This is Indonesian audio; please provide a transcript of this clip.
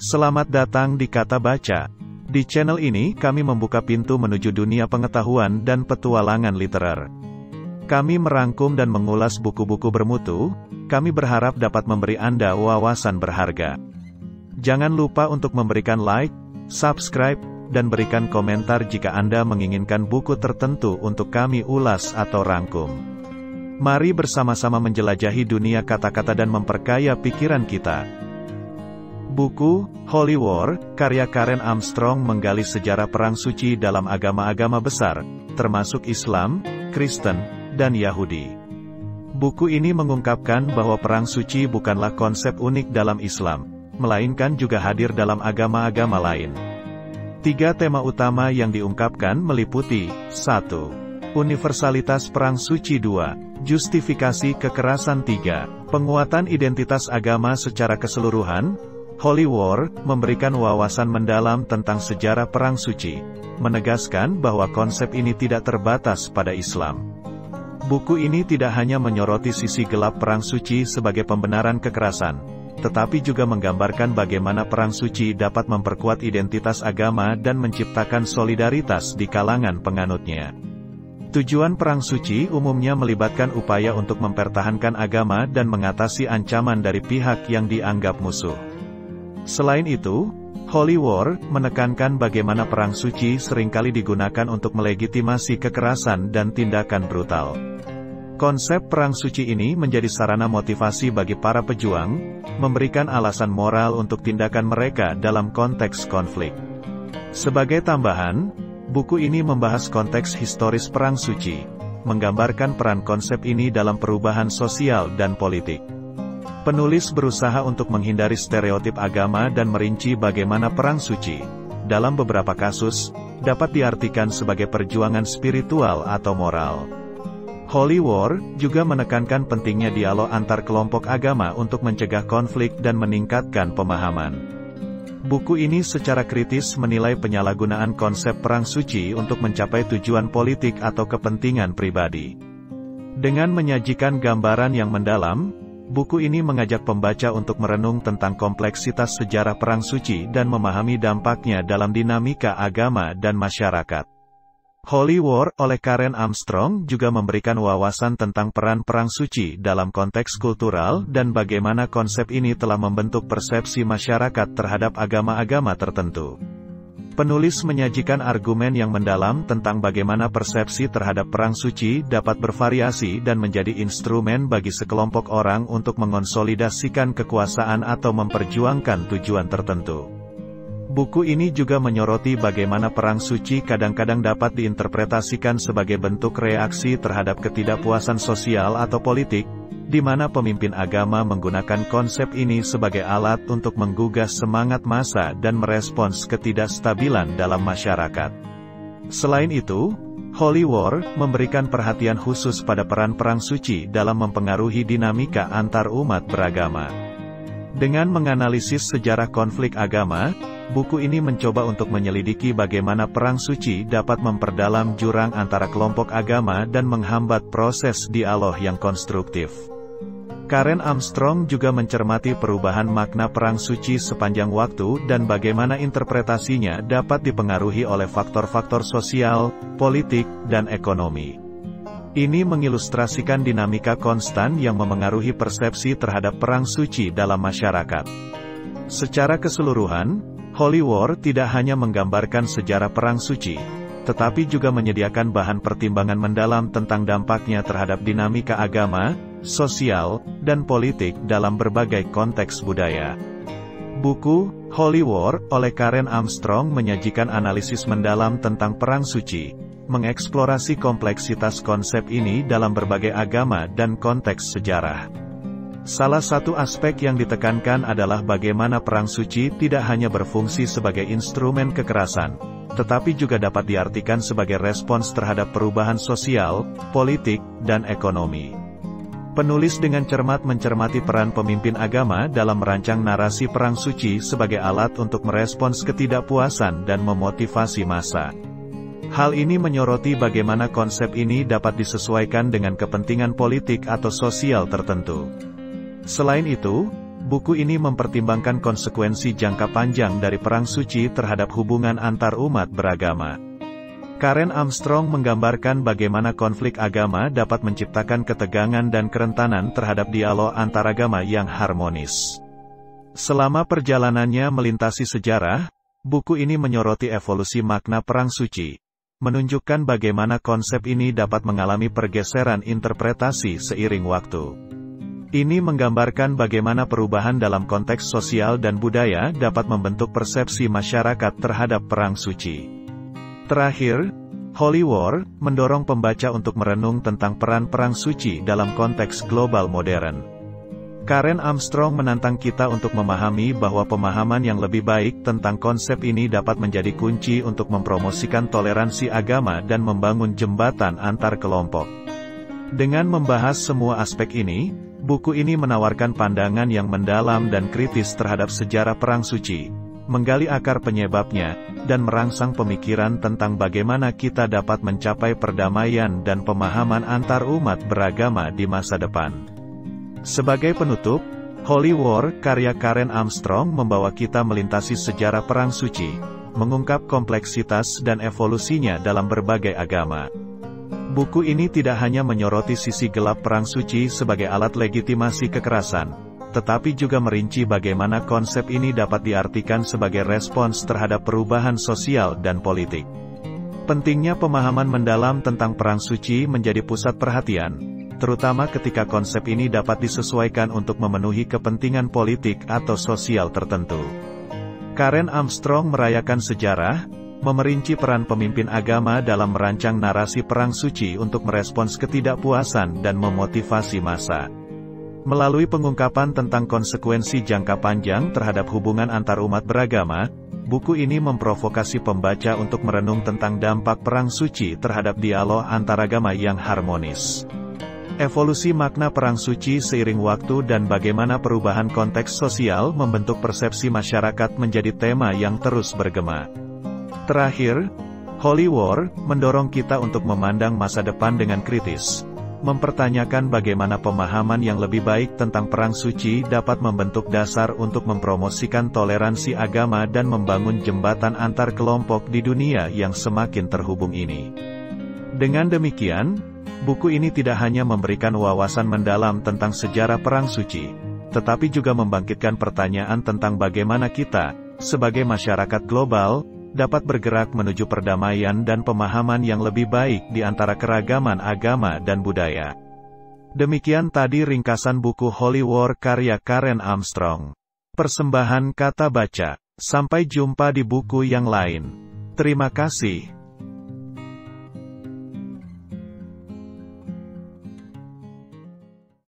Selamat datang di Kata Baca. Di channel ini kami membuka pintu menuju dunia pengetahuan dan petualangan literer. Kami merangkum dan mengulas buku-buku bermutu. Kami berharap dapat memberi Anda wawasan berharga. Jangan lupa untuk memberikan like, subscribe, dan berikan komentar jika Anda menginginkan buku tertentu untuk kami ulas atau rangkum. Mari bersama-sama menjelajahi dunia kata-kata dan memperkaya pikiran kita. Buku, Holy War, karya Karen Armstrong menggali sejarah perang suci dalam agama-agama besar, termasuk Islam, Kristen, dan Yahudi. Buku ini mengungkapkan bahwa perang suci bukanlah konsep unik dalam Islam, melainkan juga hadir dalam agama-agama lain. 3 tema utama yang diungkapkan meliputi: 1. Universalitas perang suci. 2. Justifikasi kekerasan. 3. Penguatan identitas agama secara keseluruhan. Holy War memberikan wawasan mendalam tentang sejarah perang suci, menegaskan bahwa konsep ini tidak terbatas pada Islam. Buku ini tidak hanya menyoroti sisi gelap perang suci sebagai pembenaran kekerasan, tetapi juga menggambarkan bagaimana perang suci dapat memperkuat identitas agama dan menciptakan solidaritas di kalangan penganutnya. Tujuan perang suci umumnya melibatkan upaya untuk mempertahankan agama dan mengatasi ancaman dari pihak yang dianggap musuh. Selain itu, Holy War menekankan bagaimana perang suci seringkali digunakan untuk melegitimasi kekerasan dan tindakan brutal. Konsep perang suci ini menjadi sarana motivasi bagi para pejuang, memberikan alasan moral untuk tindakan mereka dalam konteks konflik. Sebagai tambahan, buku ini membahas konteks historis perang suci, menggambarkan peran konsep ini dalam perubahan sosial dan politik. Penulis berusaha untuk menghindari stereotip agama dan merinci bagaimana perang suci, dalam beberapa kasus, dapat diartikan sebagai perjuangan spiritual atau moral. Holy War juga menekankan pentingnya dialog antar kelompok agama untuk mencegah konflik dan meningkatkan pemahaman. Buku ini secara kritis menilai penyalahgunaan konsep perang suci untuk mencapai tujuan politik atau kepentingan pribadi. Dengan menyajikan gambaran yang mendalam, buku ini mengajak pembaca untuk merenung tentang kompleksitas sejarah perang suci dan memahami dampaknya dalam dinamika agama dan masyarakat. Holy War oleh Karen Armstrong juga memberikan wawasan tentang peran perang suci dalam konteks kultural dan bagaimana konsep ini telah membentuk persepsi masyarakat terhadap agama-agama tertentu. Penulis menyajikan argumen yang mendalam tentang bagaimana persepsi terhadap perang suci dapat bervariasi dan menjadi instrumen bagi sekelompok orang untuk mengonsolidasikan kekuasaan atau memperjuangkan tujuan tertentu. Buku ini juga menyoroti bagaimana perang suci kadang-kadang dapat diinterpretasikan sebagai bentuk reaksi terhadap ketidakpuasan sosial atau politik, di mana pemimpin agama menggunakan konsep ini sebagai alat untuk menggugah semangat massa dan merespons ketidakstabilan dalam masyarakat. Selain itu, Holy War memberikan perhatian khusus pada peran perang suci dalam mempengaruhi dinamika antar umat beragama. Dengan menganalisis sejarah konflik agama, buku ini mencoba untuk menyelidiki bagaimana perang suci dapat memperdalam jurang antara kelompok agama dan menghambat proses dialog yang konstruktif. Karen Armstrong juga mencermati perubahan makna perang suci sepanjang waktu dan bagaimana interpretasinya dapat dipengaruhi oleh faktor-faktor sosial, politik, dan ekonomi. Ini mengilustrasikan dinamika konstan yang memengaruhi persepsi terhadap perang suci dalam masyarakat. Secara keseluruhan, Holy War tidak hanya menggambarkan sejarah perang suci, tetapi juga menyediakan bahan pertimbangan mendalam tentang dampaknya terhadap dinamika agama, sosial, dan politik dalam berbagai konteks budaya. Buku, Holy War, oleh Karen Armstrong menyajikan analisis mendalam tentang perang suci, mengeksplorasi kompleksitas konsep ini dalam berbagai agama dan konteks sejarah. Salah satu aspek yang ditekankan adalah bagaimana perang suci tidak hanya berfungsi sebagai instrumen kekerasan, tetapi juga dapat diartikan sebagai respons terhadap perubahan sosial, politik, dan ekonomi. Penulis dengan cermat mencermati peran pemimpin agama dalam merancang narasi perang suci sebagai alat untuk merespons ketidakpuasan dan memotivasi massa. Hal ini menyoroti bagaimana konsep ini dapat disesuaikan dengan kepentingan politik atau sosial tertentu. Selain itu, Buku ini mempertimbangkan konsekuensi jangka panjang dari Perang Suci terhadap hubungan antar umat beragama. Karen Armstrong menggambarkan bagaimana konflik agama dapat menciptakan ketegangan dan kerentanan terhadap dialog antaragama yang harmonis. Selama perjalanannya melintasi sejarah, buku ini menyoroti evolusi makna Perang Suci, menunjukkan bagaimana konsep ini dapat mengalami pergeseran interpretasi seiring waktu. Ini menggambarkan bagaimana perubahan dalam konteks sosial dan budaya dapat membentuk persepsi masyarakat terhadap Perang Suci. Terakhir, Holy War mendorong pembaca untuk merenung tentang peran Perang Suci dalam konteks global modern. Karen Armstrong menantang kita untuk memahami bahwa pemahaman yang lebih baik tentang konsep ini dapat menjadi kunci untuk mempromosikan toleransi agama dan membangun jembatan antar kelompok. Dengan membahas semua aspek ini, buku ini menawarkan pandangan yang mendalam dan kritis terhadap sejarah Perang Suci, menggali akar penyebabnya, dan merangsang pemikiran tentang bagaimana kita dapat mencapai perdamaian dan pemahaman antar umat beragama di masa depan. Sebagai penutup, Holy War karya Karen Armstrong membawa kita melintasi sejarah Perang Suci, mengungkap kompleksitas dan evolusinya dalam berbagai agama. Buku ini tidak hanya menyoroti sisi gelap Perang Suci sebagai alat legitimasi kekerasan, tetapi juga merinci bagaimana konsep ini dapat diartikan sebagai respons terhadap perubahan sosial dan politik. Pentingnya pemahaman mendalam tentang Perang Suci menjadi pusat perhatian, terutama ketika konsep ini dapat disesuaikan untuk memenuhi kepentingan politik atau sosial tertentu. Karen Armstrong merayakan sejarah, memerinci peran pemimpin agama dalam merancang narasi Perang Suci untuk merespons ketidakpuasan dan memotivasi massa. Melalui pengungkapan tentang konsekuensi jangka panjang terhadap hubungan antar umat beragama, buku ini memprovokasi pembaca untuk merenung tentang dampak Perang Suci terhadap dialog antaragama yang harmonis. Evolusi makna Perang Suci seiring waktu dan bagaimana perubahan konteks sosial membentuk persepsi masyarakat menjadi tema yang terus bergema. Terakhir, Holy War mendorong kita untuk memandang masa depan dengan kritis, mempertanyakan bagaimana pemahaman yang lebih baik tentang Perang Suci dapat membentuk dasar untuk mempromosikan toleransi agama dan membangun jembatan antar kelompok di dunia yang semakin terhubung ini. Dengan demikian, buku ini tidak hanya memberikan wawasan mendalam tentang sejarah Perang Suci, tetapi juga membangkitkan pertanyaan tentang bagaimana kita, sebagai masyarakat global, dapat bergerak menuju perdamaian dan pemahaman yang lebih baik di antara keragaman agama dan budaya. Demikian tadi ringkasan buku Holy War karya Karen Armstrong. Persembahan Kata Baca. Sampai jumpa di buku yang lain. Terima kasih.